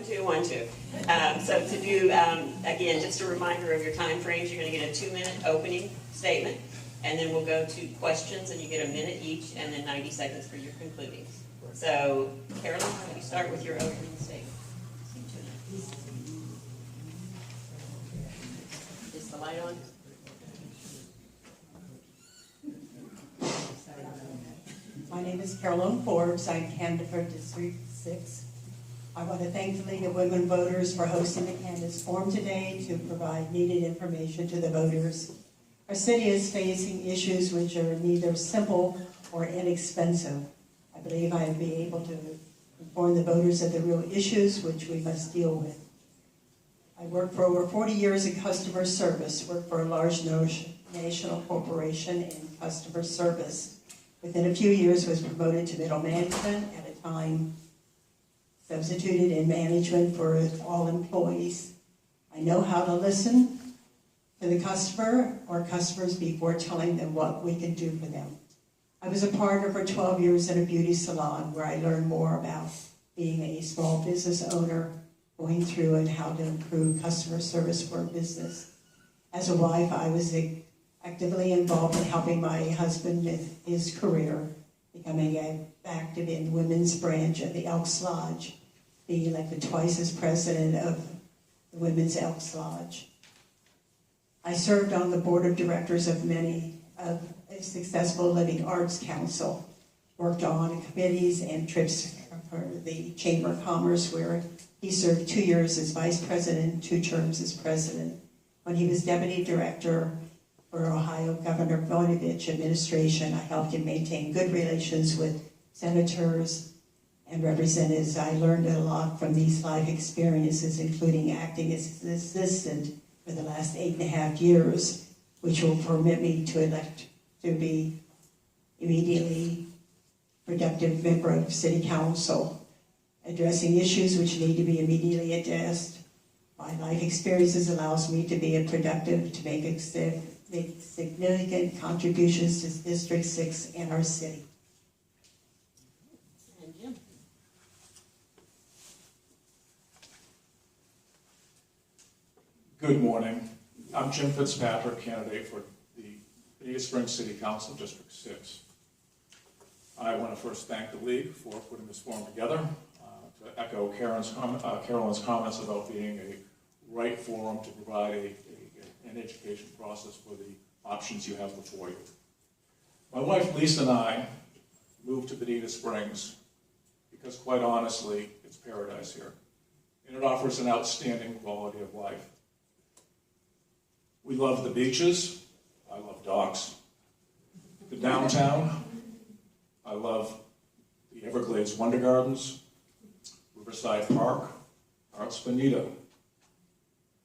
1, 2. So to do, again, just a reminder of your time frames, you're going to get a 2-minute opening statement, and then we'll go to questions, and you get a minute each, and then 90 seconds for your concluding. So, Carolyn, why don't you start with your opening statement? Is the light on? My name is Carolyn Forbes. I'm candidate for District 6. I want to thank the League of Women Voters for hosting the candidates forum today to provide needed information to the voters. Our city is facing issues which are neither simple or inexpensive. I believe I will be able to inform the voters of the real issues which we must deal with. I worked for over 40 years in customer service, worked for a large national corporation in customer service. Within a few years was promoted to middle management, at a time substituted in management for all employees. I know how to listen to the customer or customers before telling them what we can do for them. I was a partner for 12 years in a beauty salon where I learned more about being a small business owner, going through and how to improve customer service for a business. As a wife, I was actively involved in helping my husband with his career, becoming active in women's branch of the Elks Lodge, being elected twice as president of the Women's Elks Lodge. I served on the board of directors of many of a Successful Living Arts Council, worked on committees and trips for the Chamber of Commerce, where he served 2 years as vice president, 2 terms as president. When he was deputy director for Ohio Governor Bonita administration, I helped him maintain good relations with senators and representatives. I learned a lot from these life experiences, including acting as an assistant for the last 8.5 years, which will permit me to be immediately productive member of City Council, addressing issues which need to be immediately addressed. My life experiences allows me to be productive, to make significant contributions to District 6 and our city. And Jim. Good morning. I'm Jim Fitzpatrick, candidate for the Bonita Springs City Council, District 6. I want to first thank the League for putting this forum together, to echo Carolyn's comments about being a right forum to provide an education process for the options you have before you. My wife Lisa and I moved to Bonita Springs because, quite honestly, it's paradise here, and it offers an outstanding quality of life. We love the beaches. I love docks. The downtown. I love the Everglades Wonder Gardens, Riverside Park, Arts Bonita.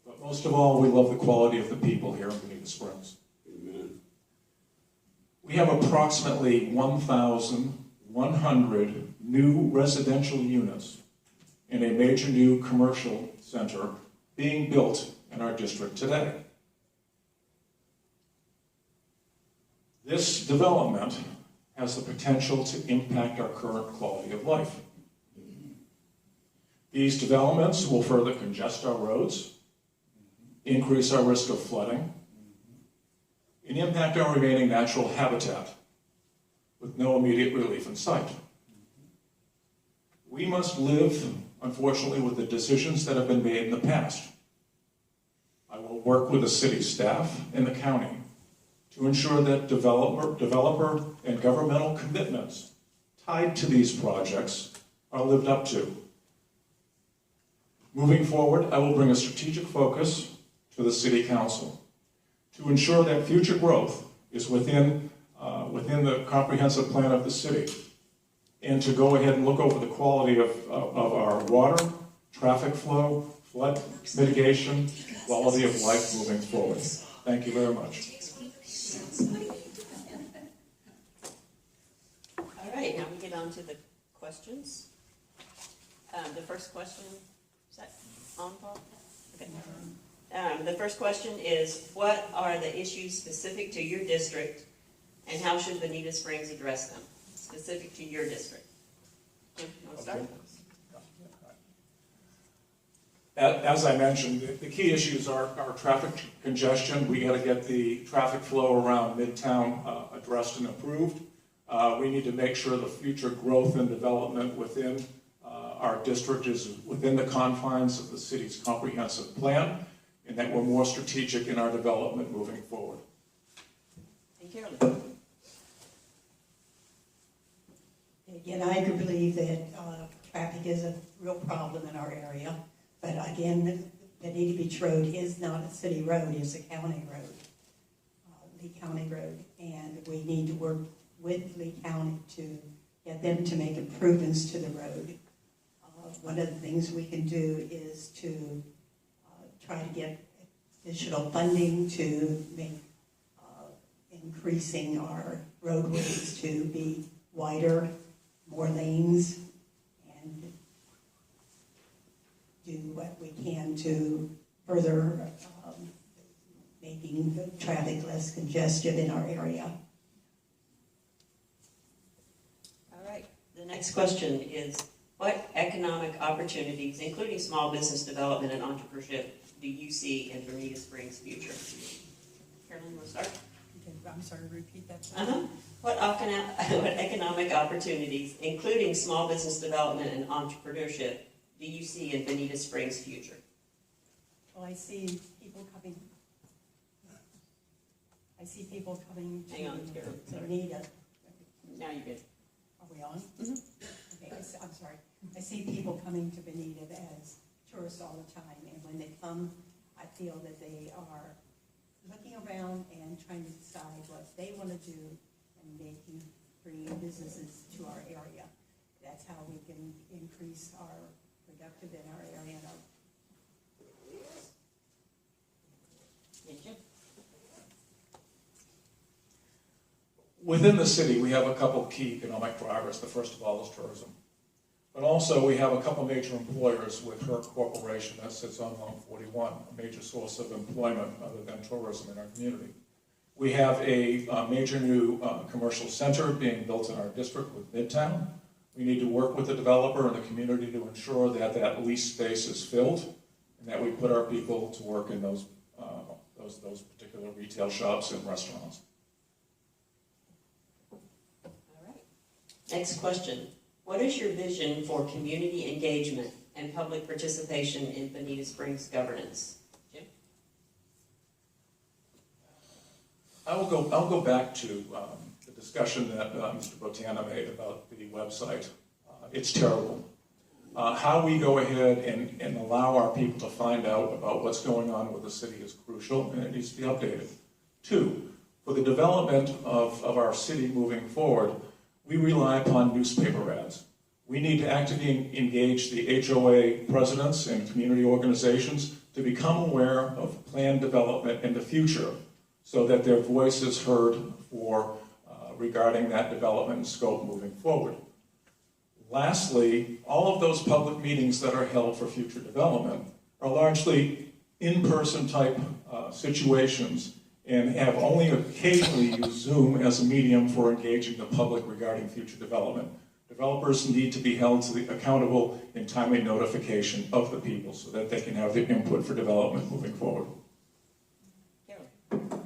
But most of all, we love the quality of the people here in Bonita Springs. Amen. We have approximately 1,100 new residential units and a major new commercial center being built in our district today. This development has the potential to impact our current quality of life. These developments will further congest our roads, increase our risk of flooding, and impact our remaining natural habitat with no immediate relief in sight. We must live, unfortunately, with the decisions that have been made in the past. I will work with the city staff and the county to ensure that developer and governmental commitments tied to these projects are lived up to. Moving forward, I will bring a strategic focus to the City Council to ensure that future growth is within the comprehensive plan of the city, and to go ahead and look over the quality of our water, traffic flow, flood mitigation, quality of life moving forward. Thank you very much. All right, now we get on to the questions. The first question, is that on, Paul? Okay. The first question is, what are the issues specific to your district, and how should Bonita Springs address them, specific to your district? Jim, you want to start? As I mentioned, the key issues are traffic congestion. We got to get the traffic flow around Midtown addressed and approved. We need to make sure the future growth and development within our district is within the confines of the city's comprehensive plan, and that we're more strategic in our development moving forward. And Carolyn? Again, I do believe that traffic is a real problem in our area, but again, Bonita Beach Road is not a city road, it's a county road, Lee County Road, and we need to work with Lee County to get them to make improvements to the road. One of the things we can do is to try to get additional funding to make increasing our roadways to be wider, more lanes, and do what we can to further making the traffic less congested in our area. All right, the next question is, what economic opportunities, including small business development and entrepreneurship, do you see in Bonita Springs' future? Carolyn, want to start? Okay, I'm sorry, repeat that. What economic opportunities, including small business development and entrepreneurship, do you see in Bonita Springs' future? Well, I see people coming to Hang on, Carolyn. Bonita. Now you're good. Are we on? Okay, I'm sorry. I see people coming to Bonita as tourists all the time, and when they come, I feel that they are looking around and trying to decide what they want to do and bringing businesses to our area. That's how we can increase our productive in our area. Thank you. Within the city, we have a couple of key economic drivers. The first of all is tourism. But also, we have a couple major employers with her corporation that sits on Loan 41, a major source of employment other than tourism in our community. We have a major new commercial center being built in our district with Midtown. We need to work with the developer and the community to ensure that that lease space is filled and that we put our people to work in those particular retail shops and restaurants. All right. Next question. What is your vision for community engagement and public participation in Bonita Springs governance? Jim? I'll go back to the discussion that Mr. Botana made about the website. It's terrible. How we go ahead and allow our people to find out about what's going on with the city is crucial, and it needs to be updated. 2, for the development of our city moving forward, we rely upon newspaper ads. We need to actively engage the HOA presidents and community organizations to become aware of planned development in the future so that their voice is heard for regarding that development and scope moving forward. Lastly, all of those public meetings that are held for future development are largely in-person type situations and have only occasionally used Zoom as a medium for engaging the public regarding future development. Developers need to be held accountable in timely notification of the people so that they can have their input for development moving forward. Carolyn?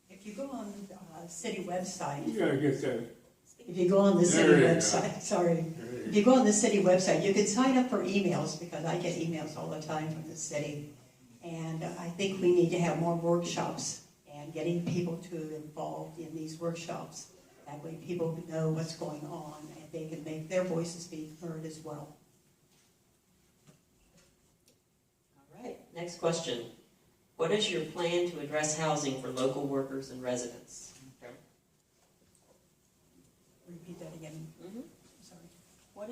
If you go on the city website, You gotta get that. if you go on the city There you go. website, sorry. If you go on the city website, you can sign up for emails because I get emails all the time from the city. And I think we need to have more workshops and getting people to involved in these workshops. That way people know what's going on and they can make their voices be heard as well. All right, next question. What is your plan to address housing for local workers and residents? Carolyn? Repeat that again. Sorry. What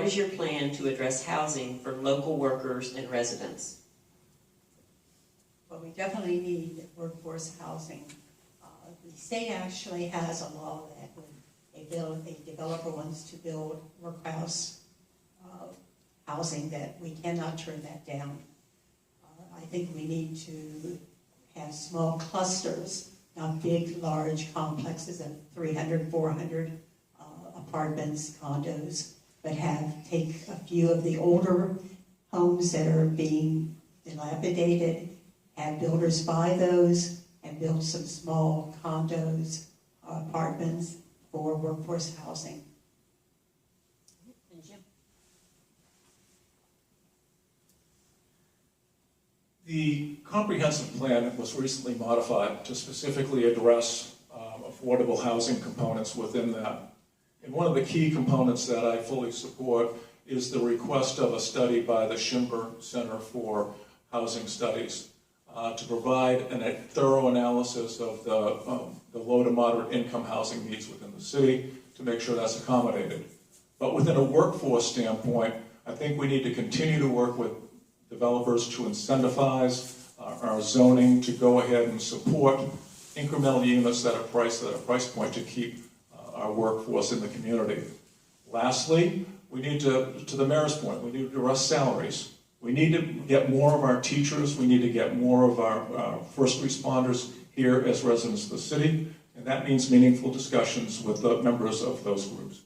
is your plan to address housing for local workers and residents? Well, we definitely need workforce housing. The state actually has a law that when a developer wants to build workhouse housing, that we cannot turn that down. I think we need to have small clusters, not big, large complexes of 300, 400 apartments, condos. but take a few of the older homes that are being dilapidated, have builders buy those, and build some small condos, apartments for workforce housing. And Jim? The comprehensive plan was recently modified to specifically address affordable housing components within that. And one of the key components that I fully support is the request of a study by the Schimber Center for Housing Studies to provide a thorough analysis of the low to moderate income housing needs within the city to make sure that's accommodated. But within a workforce standpoint, I think we need to continue to work with developers to incentivize our zoning to go ahead and support incremental units that are priced at a price point to keep our workforce in the community. Lastly, we need to the mayor's point, we need to address salaries. We need to get more of our teachers, we need to get more of our first responders here as residents of the city, and that means meaningful discussions with the members of those groups.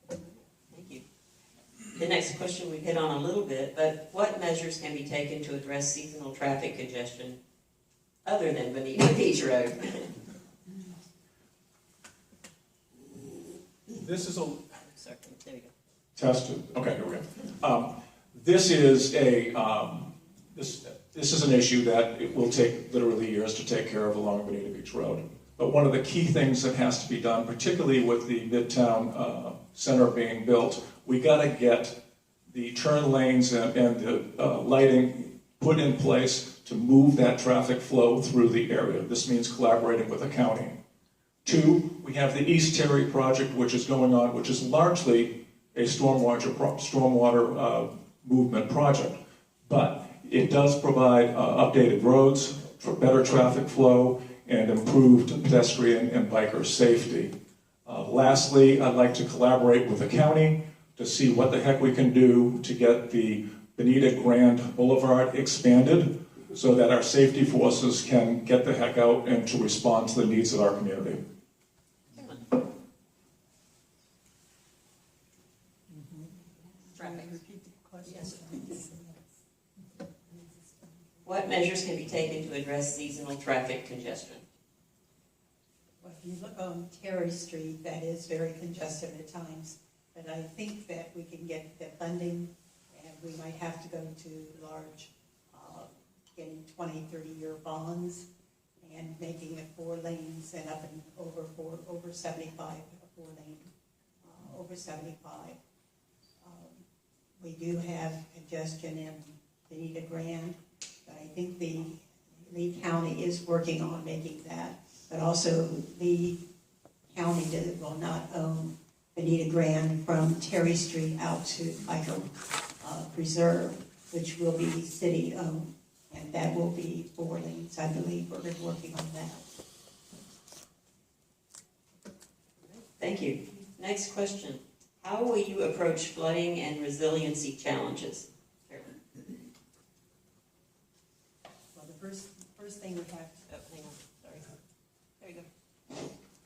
Thank you. The next question we've hit on a little bit, but what measures can be taken to address seasonal traffic congestion other than Bonita Beach Road? This is a Sorry, there you go. tested. Okay, here we go. This is an issue that it will take literally years to take care of along Bonita Beach Road. But one of the key things that has to be done, particularly with the Midtown Center being built, we got to get the turn lanes and the lighting put in place to move that traffic flow through the area. This means collaborating with the county. Two, we have the East Terry project, which is going on, which is largely a stormwater movement project. But it does provide updated roads for better traffic flow and improved pedestrian and biker safety. Lastly, I'd like to collaborate with the county to see what the heck we can do to get the Bonita Grand Boulevard expanded so that our safety forces can get the heck out and to respond to the needs of our community. What measures can be taken to address seasonal traffic congestion? Well, if you look on Terry Street, that is very congested at times, but I think that we can get the funding, and we might have to go to large, getting 20, 30-year bonds, and making it 4 lanes and up and over 75, 4 lane, over 75. We do have congestion in Bonita Grand, but I think the Lee County is working on making that. But also, Lee County will not own Bonita Grand from Terry Street out to Pico Preserve, which will be city-owned, and that will be 4 lanes. I believe we're working on that. Thank you. Next question. How will you approach flooding and resiliency challenges? Well, the first thing we have to, Oh, hang on, sorry. There you go.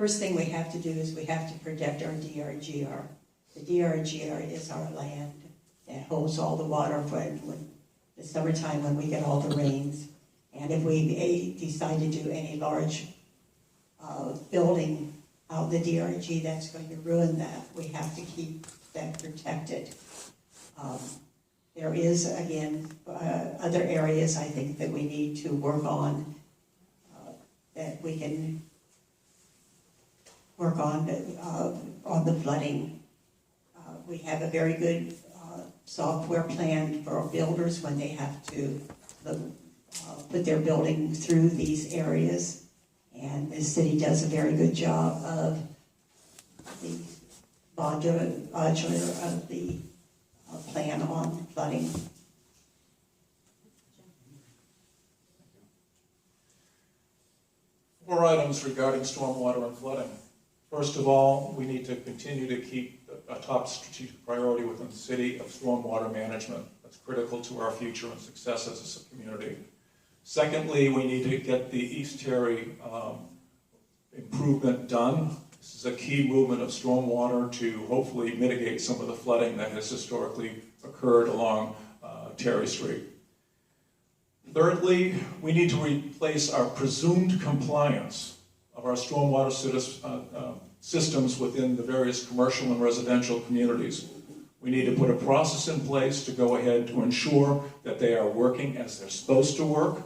first thing we have to do is we have to protect our DRGR. The DRGR is our land that holds all the water when the summertime when we get all the rains. And if we decide to do any large building out the DRG, that's going to ruin that. We have to keep that protected. There is, again, other areas I think that we need to work on that we can work on the flooding. We have a very good software plan for our builders when they have to put their building through these areas. And the city does a very good job of the modular of the plan on flooding. 4 items regarding stormwater and flooding. First of all, we need to continue to keep a top strategic priority within the city of stormwater management. That's critical to our future and success as a community. Secondly, we need to get the East Terry improvement done This is a key movement of stormwater to hopefully mitigate some of the flooding that has historically occurred along Terry Street. Thirdly, we need to replace our presumed compliance of our stormwater systems within the various commercial and residential communities. We need to put a process in place to go ahead to ensure that they are working as they're supposed to work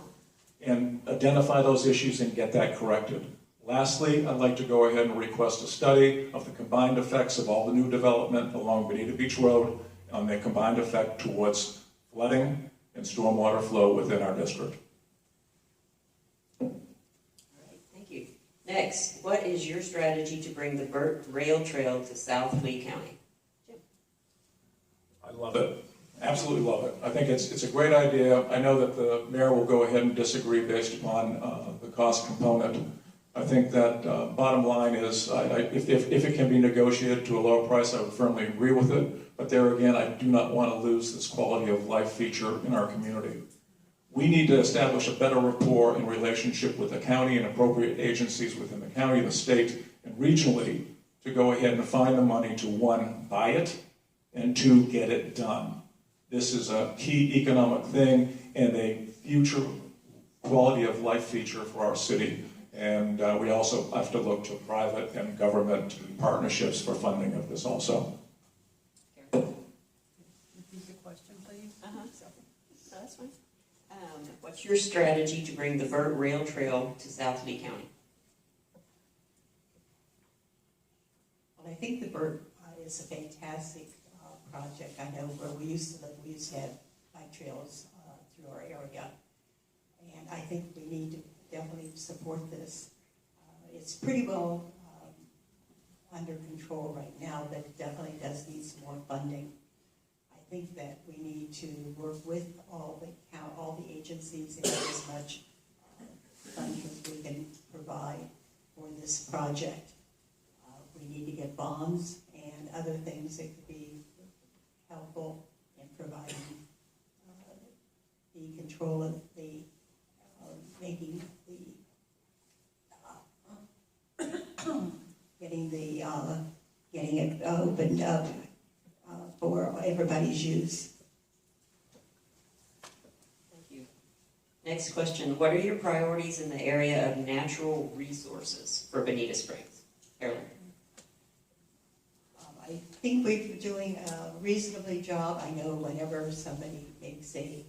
and identify those issues and get that corrected. Lastly, I'd like to go ahead and request a study of the combined effects of all the new development along Bonita Beach Road on their combined effect towards flooding and stormwater flow within our district. All right, thank you. Next, what is your strategy to bring the Burt Rail Trail to South Lee County? Jim? I love it. Absolutely love it. I think it's a great idea. I know that the mayor will go ahead and disagree based upon the cost component. I think that bottom line is, if it can be negotiated to a lower price, I would firmly agree with it. But there again, I do not want to lose this quality of life feature in our community. We need to establish a better rapport and relationship with the county and appropriate agencies within the county, the state, and regionally to go ahead and find the money to, one, buy it, and two, get it done. This is a key economic thing and a future quality of life feature for our city. And we also have to look to private and government partnerships for funding of this also. Repeat the question, please. No, that's fine. What's your strategy to bring the Burt Rail Trail to South Lee County? Well, I think the Burt is a fantastic project. I know where we used to live, we used to have bike trails through our area. And I think we need to definitely support this. It's pretty well under control right now, but it definitely does need some more funding. I think that we need to work with all the agencies and get as much funding as we can provide for this project. We need to get bonds and other things that could be helpful in providing the control of the making the getting it opened up for everybody's use. Thank you. Next question. What are your priorities in the area of natural resources for Bonita Springs? Carolyn? I think we're doing a reasonably job. I know whenever somebody makes a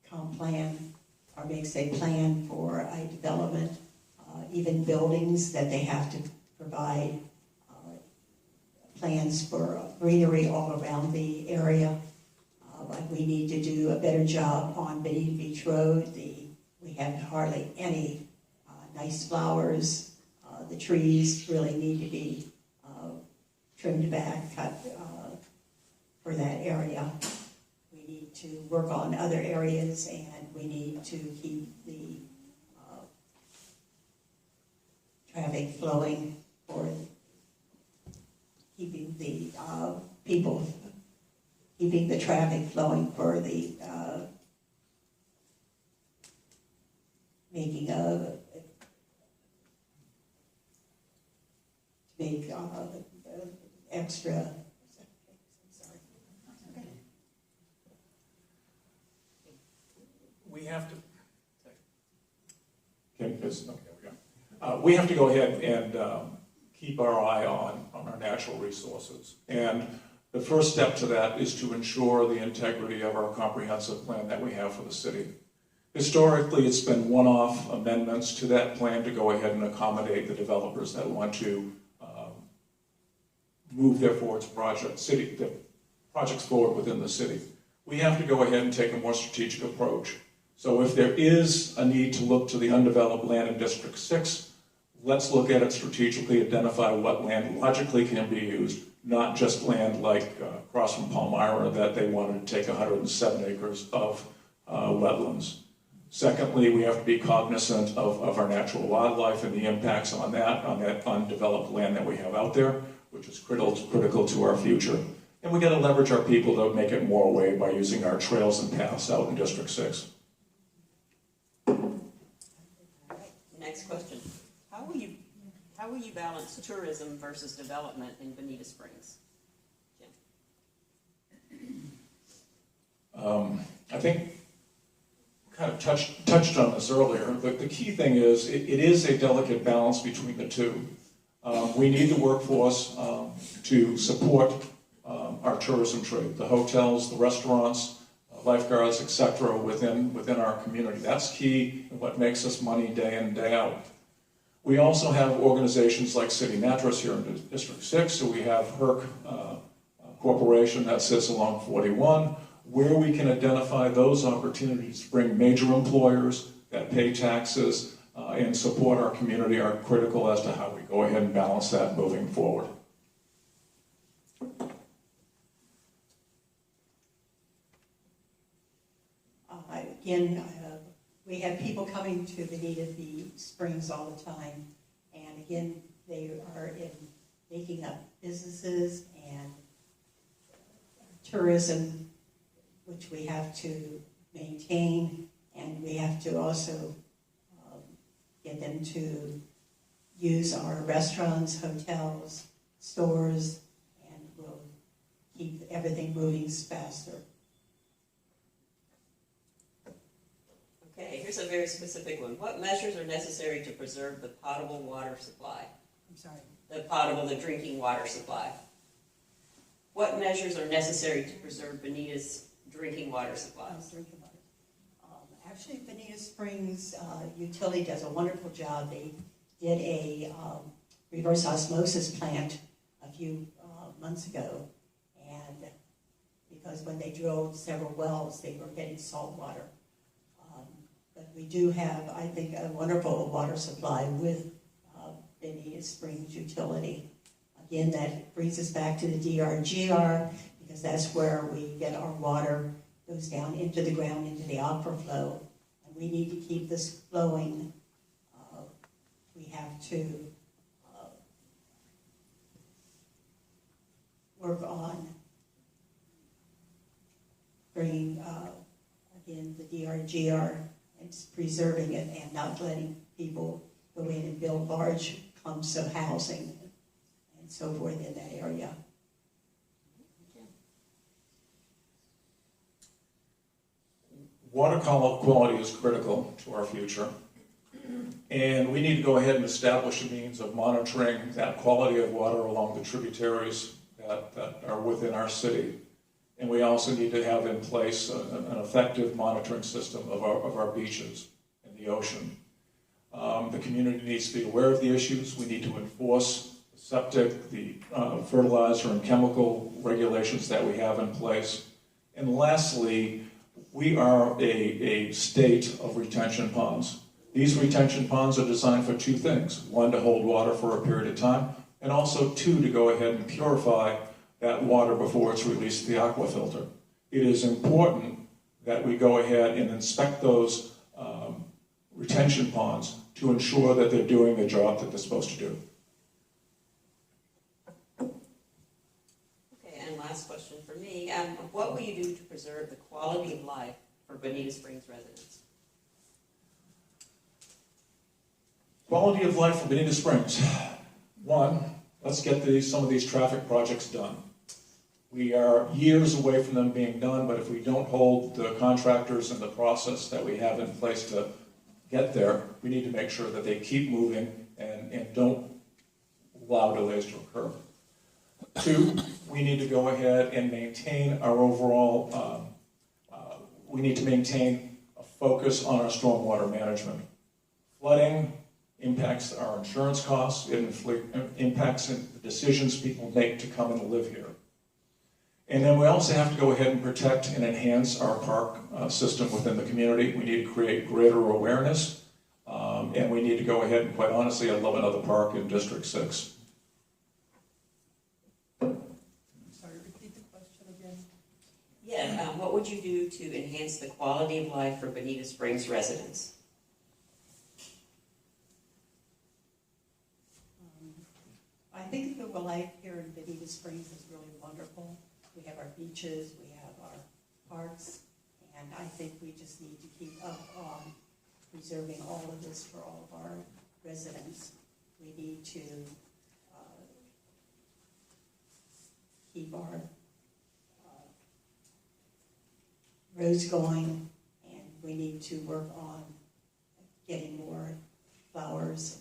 comp plan or makes a plan for a development, even buildings, that they have to provide plans for greenery all around the area. Like we need to do a better job on Bonita Beach Road. We have hardly any nice flowers. The trees really need to be trimmed back, cut for that area. We need to work on other areas, and we need to keep the traffic flowing for keeping the keeping the traffic flowing for the make extra. Sorry. We have to. Okay, there we go. We have to go ahead and keep our eye on our natural resources. And the first step to that is to ensure the integrity of our comprehensive plan that we have for the city. Historically, it's been one-off amendments to that plan to go ahead and accommodate the developers that want to move their projects forward within the city. We have to go ahead and take a more strategic approach. So if there is a need to look to the undeveloped land in District 6, let's look at it strategically, identify what land logically can be used, not just land like across from Palmyra that they wanted to take 107 acres of wetlands. Secondly, we have to be cognizant of our natural wildlife and the impacts on that undeveloped land that we have out there, which is critical to our future. And we got to leverage our people to make it more way by using our trails and paths out in District 6. Next question. How will you How will you balance tourism versus development in Bonita Springs? Jim? I think kind of touched on this earlier, but the key thing is it is a delicate balance between the two. We need the workforce to support our tourism trade, the hotels, the restaurants, lifeguards, etc. within our community. That's key and what makes us money day in, day out. We also have organizations like City Mattress here in District 6, so we have HERC Corporation that sits along 41, where we can identify those opportunities to bring major employers that pay taxes and support our community are critical as to how we go ahead and balance that moving forward. We have people coming to Bonita Springs all the time, and again, they are making up businesses and tourism, which we have to maintain, and we have to also get them to use our restaurants, hotels, stores, and we'll keep everything moving faster. Okay, here's a very specific one. What measures are necessary to preserve the potable water supply? I'm sorry. The drinking water supply. What measures are necessary to preserve Bonita's drinking water supply? Drinking water. Actually, Bonita Springs Utility does a wonderful job. They did a reverse osmosis plant a few months ago, and because when they drilled several wells, they were getting salt water. But we do have, I think, a wonderful water supply with Bonita Springs Utility. Again, that brings us back to the DRGR, because that's where we get our water, goes down into the ground, into the aquifer flow, and we need to keep this flowing. We have to work on bringing, again, the DRGR and preserving it and not letting people go in and build large clumps of housing and so forth in that area. Water quality is critical to our future, and we need to go ahead and establish a means of monitoring that quality of water along the tributaries that are within our city. And we also need to have in place an effective monitoring system of our beaches and the ocean. The community needs to be aware of the issues. We need to enforce the septic, the fertilizer and chemical regulations that we have in place. And lastly, we are a state of retention ponds. These retention ponds are designed for two things. One, to hold water for a period of time, and also two, to go ahead and purify that water before it's released to the aquafilter. It is important that we go ahead and inspect those retention ponds to ensure that they're doing the job that they're supposed to do. Okay, and last question for me. What will you do to preserve the quality of life for Bonita Springs residents? Quality of life for Bonita Springs. One, let's get some of these traffic projects done. We are years away from them being done, but if we don't hold the contractors and the process that we have in place to get there, we need to make sure that they keep moving and don't allow delays to occur. Two, we need to go ahead and maintain our overall, we need to maintain a focus on our stormwater management. Flooding impacts our insurance costs, it impacts the decisions people make to come and live here. And then we also have to go ahead and protect and enhance our park system within the community. We need to create greater awareness, and we need to go ahead and, quite honestly, I'd love another park in District 6. Sorry, repeat the question again. Yeah, what would you do to enhance the quality of life for Bonita Springs residents? I think the life here in Bonita Springs is really wonderful. We have our beaches, we have our parks, and I think we just need to keep up on preserving all of this for all of our residents. we need to keep our roads going, and we need to work on getting more flowers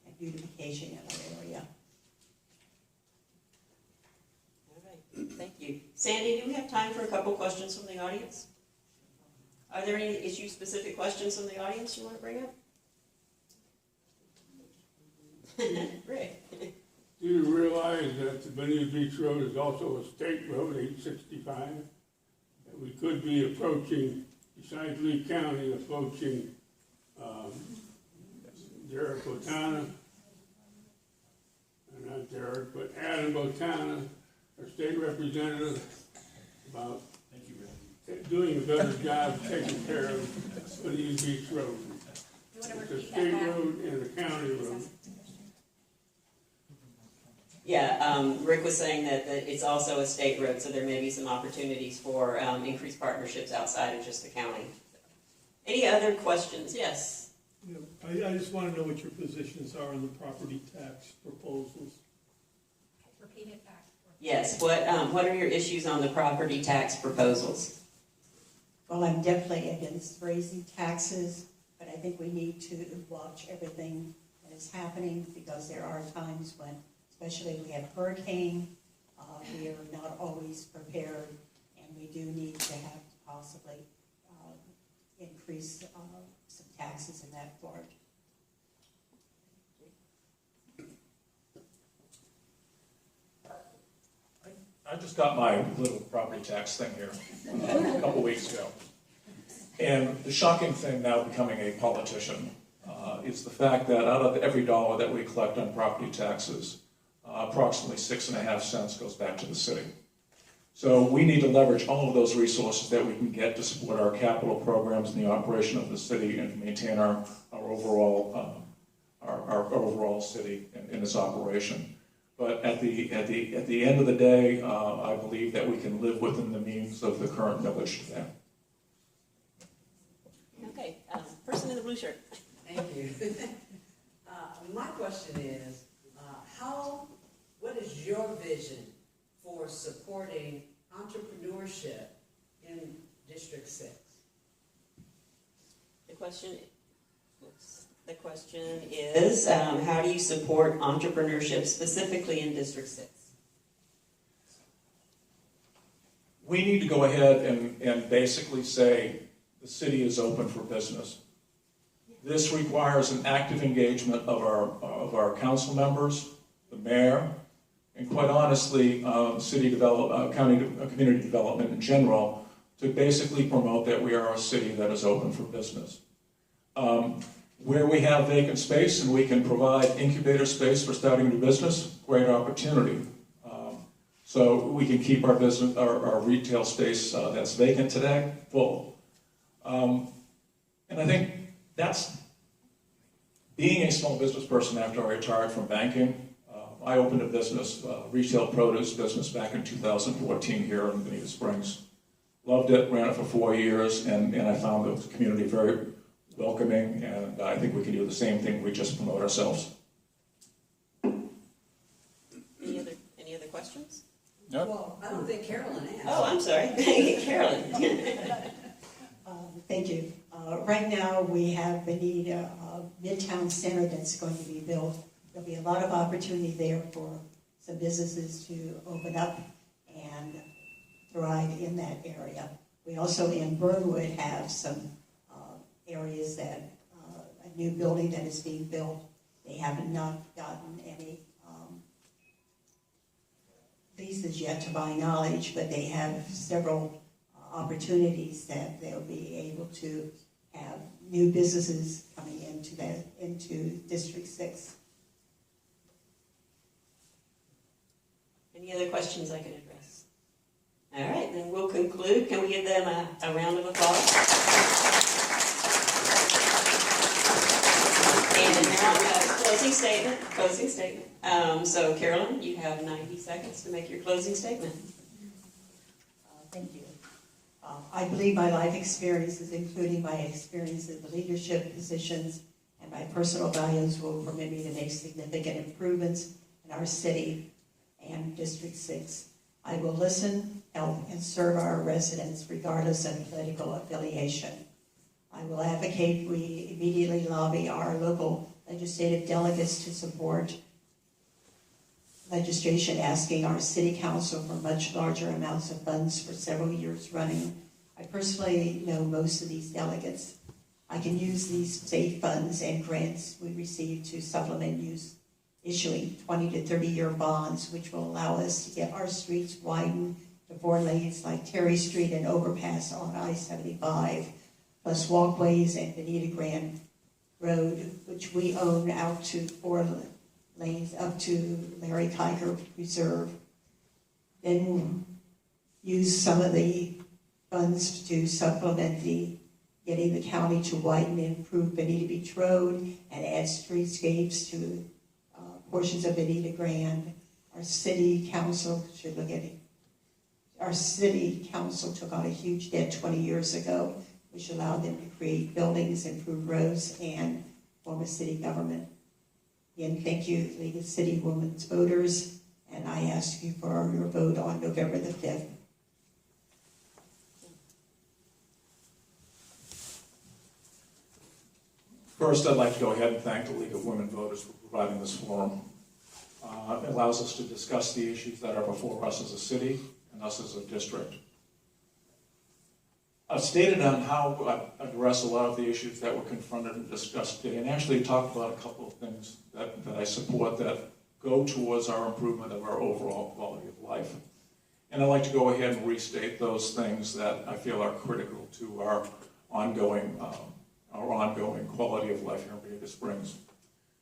and beautification in our area. All right, thank you. Sandy, do we have time for a couple questions from the audience? Are there any issue-specific questions from the audience you want to bring up? Rick? Do you realize that the Bonita Beach Road is also a state road, 865? That we could be approaching, besides Lee County, approaching Derek Botana, not Derek, but Adam Botana, our state representative, about doing a better job taking care of Bonita Beach Road. It's a state road and a county road. Yeah, Rick was saying that it's also a state road, so there may be some opportunities for increased partnerships outside of just the county. Any other questions? Yes? Yeah, I just want to know what your positions are on the property tax proposals. Repeat it back. Yes, what are your issues on the property tax proposals? Well, I'm definitely against raising taxes, but I think we need to watch everything that is happening, because there are times when, especially we have hurricane, we are not always prepared, and we do need to have to possibly increase some taxes in that part. I just got my little property tax thing here a couple weeks ago. And the shocking thing now becoming a politician is the fact that out of every dollar that we collect on property taxes, approximately 6.5 cents goes back to the city. So we need to leverage all of those resources that we can get to support our capital programs and the operation of the city, and to maintain our overall city in its operation. But at the end of the day, I believe that we can live within the means of the current millage today. Okay, person in the blue shirt. Thank you. My question is, what is your vision for supporting entrepreneurship in District 6? The question is, how do you support entrepreneurship specifically in District 6? We need to go ahead and basically say the city is open for business. This requires an active engagement of our council members, the mayor, and quite honestly, community development in general, to basically promote that we are a city that is open for business. Where we have vacant space and we can provide incubator space for starting a new business, great opportunity. So we can keep our business, our retail space that's vacant today full. And I think that's being a small business person after I retired from banking. I opened a business, retail produce business, back in 2014 here in Bonita Springs. Loved it, ran it for 4 years, and I found the community very welcoming, and I think we can do the same thing. We just promote ourselves. Any other questions? Yep. Well, I don't think Carolyn asked. Oh, I'm sorry. Carolyn. Thank you. Right now, we have Bonita Midtown Center that's going to be built. There'll be a lot of opportunity there for some businesses to open up and thrive in that area. We also in Burnwood have some areas that a new building that is being built. They haven't not gotten any leases yet, to my knowledge, but they have several opportunities that they'll be able to have new businesses coming into District 6. Any other questions I can address? All right, then we'll conclude. Can we give them a round of applause? And now, closing statement. So Carolyn, you have 90 seconds to make your closing statement. Thank you. I believe my life experiences, including my experience in the leadership positions and my personal values will permit me to make significant improvements in our city and District 6. I will listen, help, and serve our residents regardless of political affiliation. I will advocate we immediately lobby our local legislative delegates to support legislation asking our city council for much larger amounts of funds for several years running. I personally know most of these delegates. I can use these state funds and grants we receive to supplement issuing 20 to 30-year bonds, which will allow us to get our streets widened to 4 lanes like Terry Street and overpass on I-75, plus walkways and Bonita Grand Road, which we own out to 4 lanes up to Larry Kiker Reserve. Then we'll use some of the funds to supplement getting the county to widen and improve Bonita Beach Road and add streetscapes to portions of Bonita Grand. Our city council should look at it. Our city council took on a huge debt 20 years ago, which allowed them to create buildings, improve roads, and form a city government. Again, thank you, League of City Women's Voters, and I ask you for your vote on November the 5th. First, I'd like to go ahead and thank the League of Women Voters for providing this forum. It allows us to discuss the issues that are before us as a city and us as a district. I've stated on how I address a lot of the issues that were confronted and discussed today, and actually talked about a couple of things that I support that go towards our improvement of our overall quality of life. And I'd like to go ahead and restate those things that I feel are critical to our ongoing quality of life here in Bonita Springs.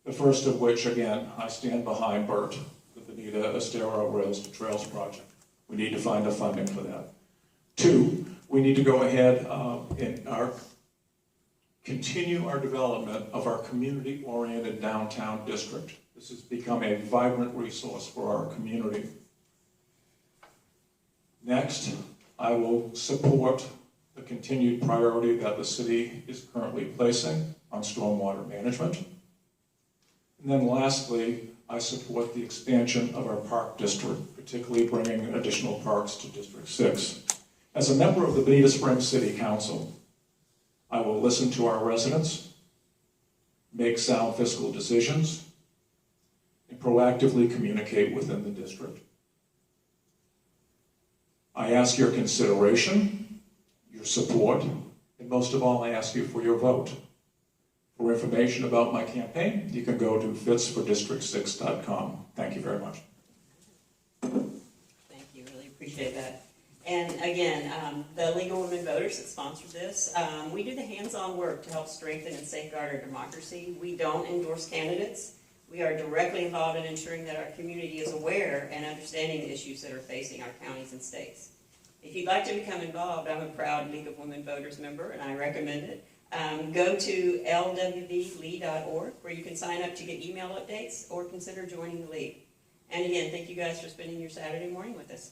The first of which, again, I stand behind BERT, the Bonita Estero Rails to Trails project. We need to find the funding for that. 2, we need to go ahead and continue our development of our community-oriented downtown district. This has become a vibrant resource for our community. Next, I will support the continued priority that the city is currently placing on stormwater management. And then lastly, I support the expansion of our park district, particularly bringing additional parks to District 6. As a member of the Bonita Springs City Council, I will listen to our residents, make sound fiscal decisions, and proactively communicate within the district. I ask your consideration, your support, and most of all, I ask you for your vote. For information about my campaign, you can go to fitsfordistrict6.com. Thank you very much. Thank you, really appreciate that. And again, the League of Women Voters that sponsored this, we do the hands-on work to help strengthen and safeguard our democracy. We don't endorse candidates. We are directly involved in ensuring that our community is aware and understanding the issues that are facing our counties and states. If you'd like to become involved, I'm a proud League of Women Voters member, and I recommend it. Go to lwvlee.org, where you can sign up to get email updates or consider joining the League. And again, thank you guys for spending your Saturday morning with us.